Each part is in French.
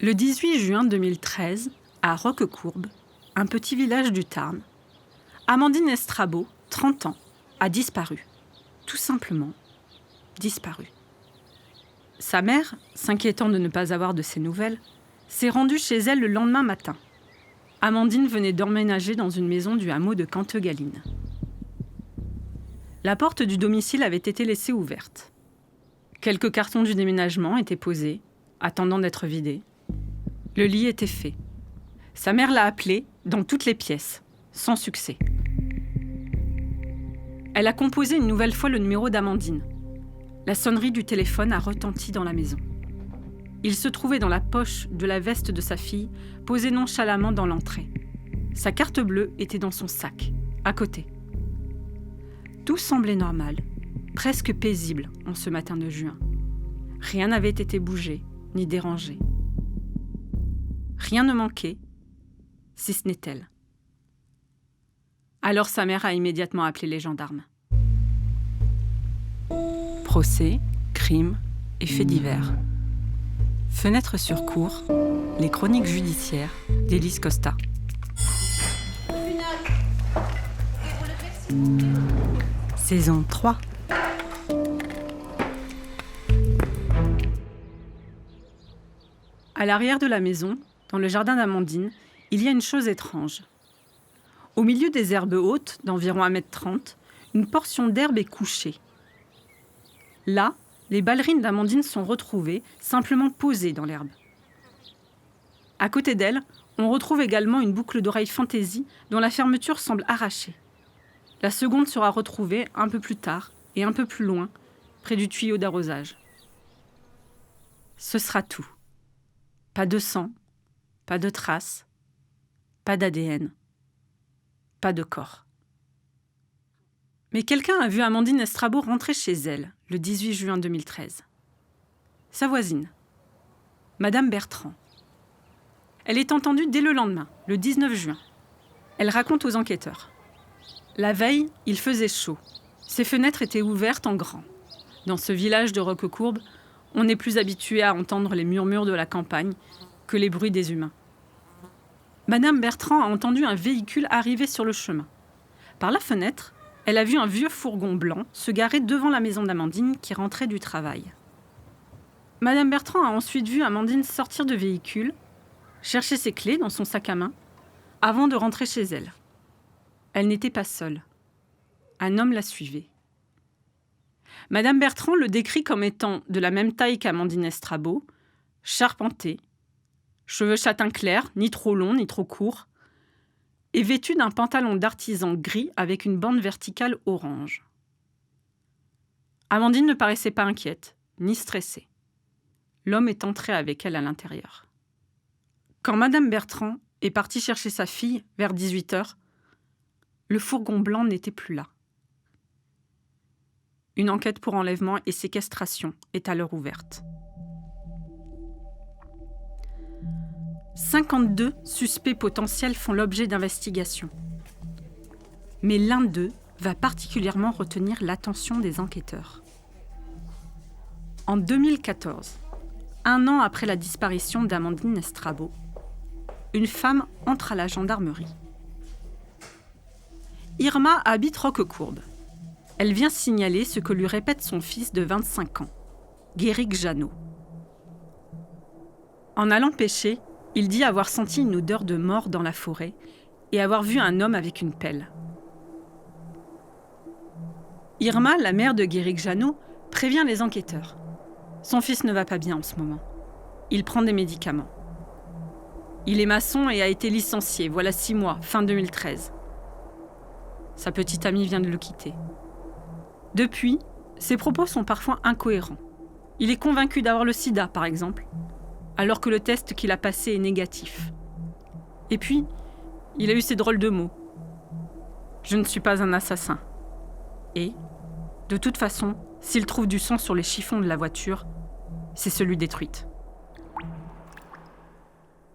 Le 18 juin 2013, à Roquecourbe, un petit village du Tarn, Amandine Estrabot, 30 ans, a disparu. Tout simplement disparu. Sa mère, s'inquiétant de ne pas avoir de ses nouvelles, s'est rendue chez elle le lendemain matin. Amandine venait d'emménager dans une maison du hameau de Cantegaline. La porte du domicile avait été laissée ouverte. Quelques cartons du déménagement étaient posés, attendant d'être vidés. Le lit était fait. Sa mère l'a appelé dans toutes les pièces, sans succès. Elle a composé une nouvelle fois le numéro d'Amandine. La sonnerie du téléphone a retenti dans la maison. Il se trouvait dans la poche de la veste de sa fille, posée nonchalamment dans l'entrée. Sa carte bleue était dans son sac, à côté. Tout semblait normal, presque paisible en ce matin de juin. Rien n'avait été bougé, ni dérangé. Rien ne manquait, si ce n'est elle. Alors sa mère a immédiatement appelé les gendarmes. Procès, crimes et faits divers. Fenêtre sur cour, les chroniques judiciaires d'Élise Costa. Saison 3. À l'arrière de la maison, dans le jardin d'Amandine, il y a une chose étrange. Au milieu des herbes hautes, d'environ 1,30 m, une portion d'herbe est couchée. Là, les ballerines d'Amandine sont retrouvées, simplement posées dans l'herbe. À côté d'elle, on retrouve également une boucle d'oreille fantaisie dont la fermeture semble arrachée. La seconde sera retrouvée un peu plus tard et un peu plus loin, près du tuyau d'arrosage. Ce sera tout. Pas de sang, pas de traces, pas d'ADN, pas de corps. Mais quelqu'un a vu Amandine Estrabot rentrer chez elle, le 18 juin 2013. Sa voisine, Madame Bertrand. Elle est entendue dès le lendemain, le 19 juin. Elle raconte aux enquêteurs. La veille, il faisait chaud. Ses fenêtres étaient ouvertes en grand. Dans ce village de Roquecourbe, on est plus habitué à entendre les murmures de la campagne que les bruits des humains. Madame Bertrand a entendu un véhicule arriver sur le chemin. Par la fenêtre, elle a vu un vieux fourgon blanc se garer devant la maison d'Amandine qui rentrait du travail. Madame Bertrand a ensuite vu Amandine sortir du véhicule, chercher ses clés dans son sac à main, avant de rentrer chez elle. Elle n'était pas seule. Un homme la suivait. Madame Bertrand le décrit comme étant de la même taille qu'Amandine Estrabot, charpenté, cheveux châtain clair, ni trop longs ni trop courts, et vêtu d'un pantalon d'artisan gris avec une bande verticale orange. Amandine ne paraissait pas inquiète, ni stressée. L'homme est entré avec elle à l'intérieur. Quand Madame Bertrand est partie chercher sa fille vers 18h, le fourgon blanc n'était plus là. Une enquête pour enlèvement et séquestration est alors ouverte. 52 suspects potentiels font l'objet d'investigations. Mais l'un d'eux va particulièrement retenir l'attention des enquêteurs. En 2014, un an après la disparition d'Amandine Estrabot, une femme entre à la gendarmerie. Irma habite Roquecourbe. Elle vient signaler ce que lui répète son fils de 25 ans, Guéric Jeannot. En allant pêcher, il dit avoir senti une odeur de mort dans la forêt et avoir vu un homme avec une pelle. Irma, la mère de Guéric Jeannot, prévient les enquêteurs. Son fils ne va pas bien en ce moment. Il prend des médicaments. Il est maçon et a été licencié, voilà 6 mois, fin 2013. Sa petite amie vient de le quitter. Depuis, ses propos sont parfois incohérents. Il est convaincu d'avoir le sida, par exemple, alors que le test qu'il a passé est négatif. Et puis, il a eu ces drôles de mots. « Je ne suis pas un assassin. » Et, de toute façon, s'il trouve du sang sur les chiffons de la voiture, c'est celui détruite.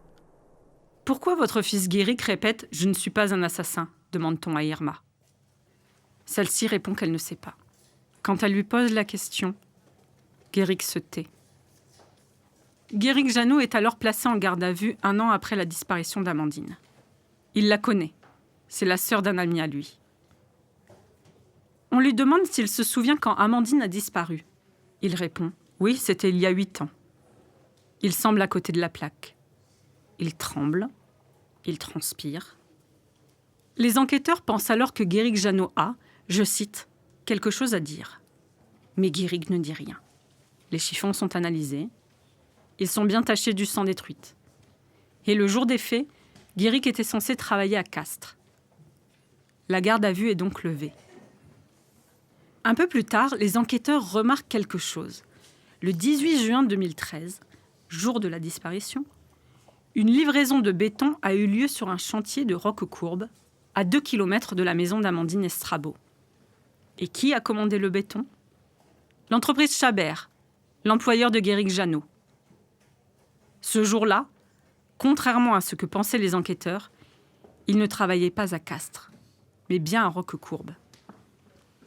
« Pourquoi votre fils Guéric répète « Je ne suis pas un assassin » demande-t-on à Irma. Celle-ci répond qu'elle ne sait pas. Quand elle lui pose la question, Guéric se tait. Guéric Jeannot est alors placé en garde à vue 1 an après la disparition d'Amandine. Il la connaît. C'est la sœur d'un ami à lui. On lui demande s'il se souvient quand Amandine a disparu. Il répond « Oui, c'était il y a 8 ans ». Il semble à côté de la plaque. Il tremble. Il transpire. Les enquêteurs pensent alors que Guéric Jeannot a, je cite, « quelque chose à dire ». Mais Guéric ne dit rien. Les chiffons sont analysés. Ils sont bien tachés du sang des truites. Et le jour des faits, Guéric était censé travailler à Castres. La garde à vue est donc levée. Un peu plus tard, les enquêteurs remarquent quelque chose. Le 18 juin 2013, jour de la disparition, une livraison de béton a eu lieu sur un chantier de Roquecourbe, à 2 km de la maison d'Amandine Estrabot. Et qui a commandé le béton ? L'entreprise Chabert, l'employeur de Guéric Jeannot. Ce jour-là, contrairement à ce que pensaient les enquêteurs, il ne travaillait pas à Castres, mais bien à Roquecourbe.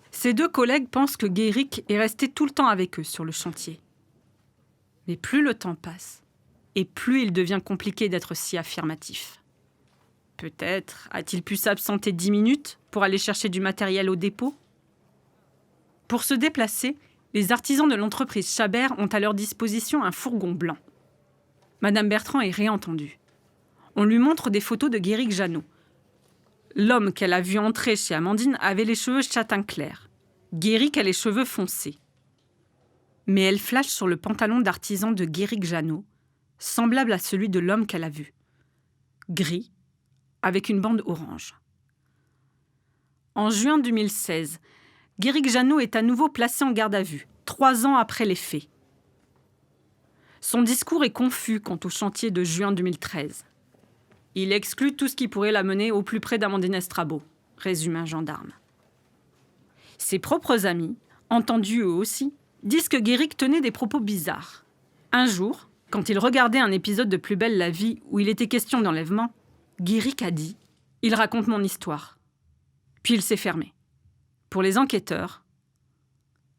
Ses 2 collègues pensent que Guéric est resté tout le temps avec eux sur le chantier. Mais plus le temps passe, et plus il devient compliqué d'être si affirmatif. Peut-être a-t-il pu s'absenter 10 minutes pour aller chercher du matériel au dépôt ? Pour se déplacer, les artisans de l'entreprise Chabert ont à leur disposition un fourgon blanc. Madame Bertrand est réentendue. On lui montre des photos de Guéric Jeannot. L'homme qu'elle a vu entrer chez Amandine avait les cheveux châtain clair. Guéric a les cheveux foncés. Mais elle flash sur le pantalon d'artisan de Guéric Jeannot, semblable à celui de l'homme qu'elle a vu. Gris, avec une bande orange. En juin 2016, Guéric Jeannot est à nouveau placé en garde à vue, 3 ans après les faits. Son discours est confus quant au chantier de juin 2013. Il exclut tout ce qui pourrait l'amener au plus près d'Amandine Estrabot, résume un gendarme. Ses propres amis, entendus eux aussi, disent que Guéric tenait des propos bizarres. Un jour, quand il regardait un épisode de Plus belle la vie où il était question d'enlèvement, Guéric a dit « Il raconte mon histoire ». Puis il s'est fermé. Pour les enquêteurs,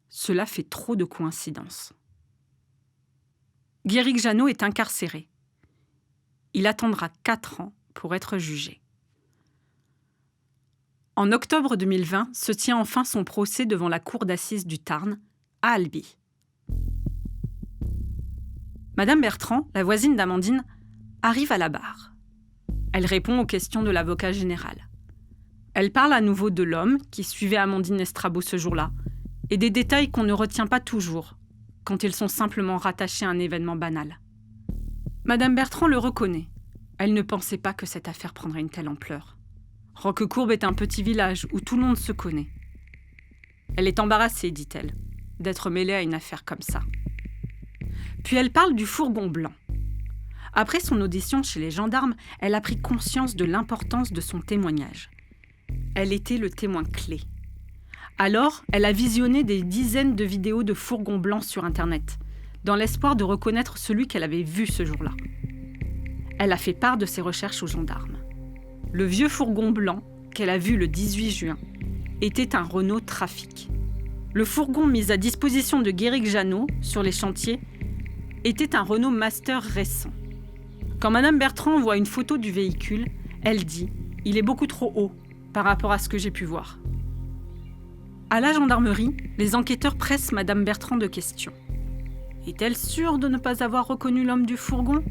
cela fait trop de coïncidences. Guéric Jeannot est incarcéré. Il attendra 4 ans pour être jugé. En octobre 2020 se tient enfin son procès devant la cour d'assises du Tarn, à Albi. Madame Bertrand, la voisine d'Amandine, arrive à la barre. Elle répond aux questions de l'avocat général. Elle parle à nouveau de l'homme qui suivait Amandine Estrabot ce jour-là et des détails qu'on ne retient pas toujours quand ils sont simplement rattachés à un événement banal. Madame Bertrand le reconnaît. Elle ne pensait pas que cette affaire prendrait une telle ampleur. Roquecourbe est un petit village où tout le monde se connaît. Elle est embarrassée, dit-elle, d'être mêlée à une affaire comme ça. Puis elle parle du fourgon blanc. Après son audition chez les gendarmes, elle a pris conscience de l'importance de son témoignage. Elle était le témoin clé. Alors, elle a visionné des dizaines de vidéos de fourgons blancs sur Internet, dans l'espoir de reconnaître celui qu'elle avait vu ce jour-là. Elle a fait part de ses recherches aux gendarmes. Le vieux fourgon blanc qu'elle a vu le 18 juin était un Renault Trafic. Le fourgon mis à disposition de Guéric Jeannot sur les chantiers était un Renault Master récent. Quand Madame Bertrand voit une photo du véhicule, elle dit « Il est beaucoup trop haut par rapport à ce que j'ai pu voir ». À la gendarmerie, les enquêteurs pressent Madame Bertrand de questions. Est-elle sûre de ne pas avoir reconnu l'homme du fourgon ?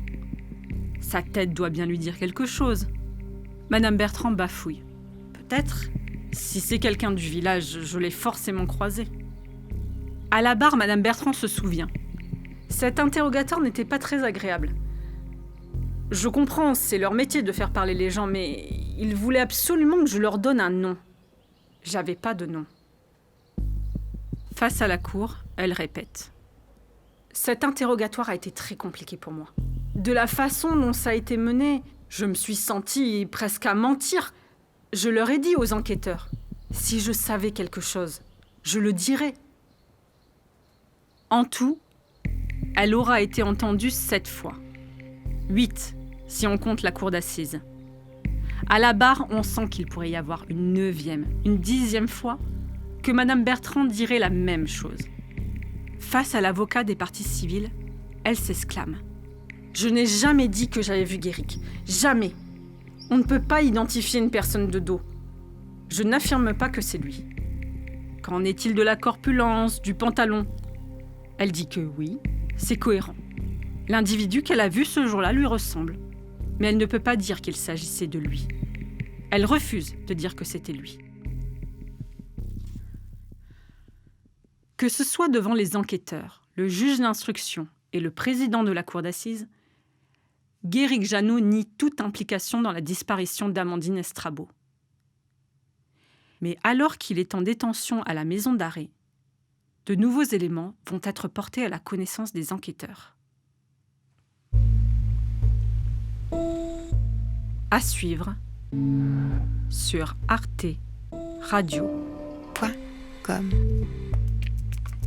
Sa tête doit bien lui dire quelque chose. Madame Bertrand bafouille. Peut-être. Si c'est quelqu'un du village, je l'ai forcément croisé. À la barre, Madame Bertrand se souvient. Cet interrogateur n'était pas très agréable. Je comprends, c'est leur métier de faire parler les gens, mais ils voulaient absolument que je leur donne un nom. J'avais pas de nom. Face à la cour, elle répète. Cet interrogatoire a été très compliqué pour moi. De la façon dont ça a été mené, je me suis sentie presque à mentir. Je leur ai dit aux enquêteurs, si je savais quelque chose, je le dirais. En tout, elle aura été entendue 7 fois. 8, si on compte la cour d'assises. À la barre, on sent qu'il pourrait y avoir une 9e, une 10e fois que Madame Bertrand dirait la même chose. Face à l'avocat des parties civiles, elle s'exclame. Je n'ai jamais dit que j'avais vu Guéric. Jamais. On ne peut pas identifier une personne de dos. Je n'affirme pas que c'est lui. Qu'en est-il de la corpulence, du pantalon ? Elle dit que oui, c'est cohérent. L'individu qu'elle a vu ce jour-là lui ressemble. Mais elle ne peut pas dire qu'il s'agissait de lui. Elle refuse de dire que c'était lui. Que ce soit devant les enquêteurs, le juge d'instruction et le président de la cour d'assises, Guéric Jeannot nie toute implication dans la disparition d'Amandine Estrabot. Mais alors qu'il est en détention à la maison d'arrêt, de nouveaux éléments vont être portés à la connaissance des enquêteurs. À suivre sur arteradio.com.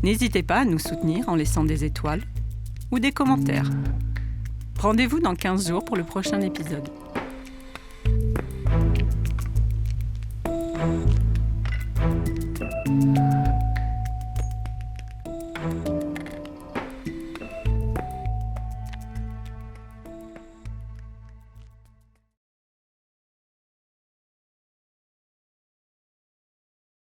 N'hésitez pas à nous soutenir en laissant des étoiles ou des commentaires. Rendez-vous dans 15 jours pour le prochain épisode.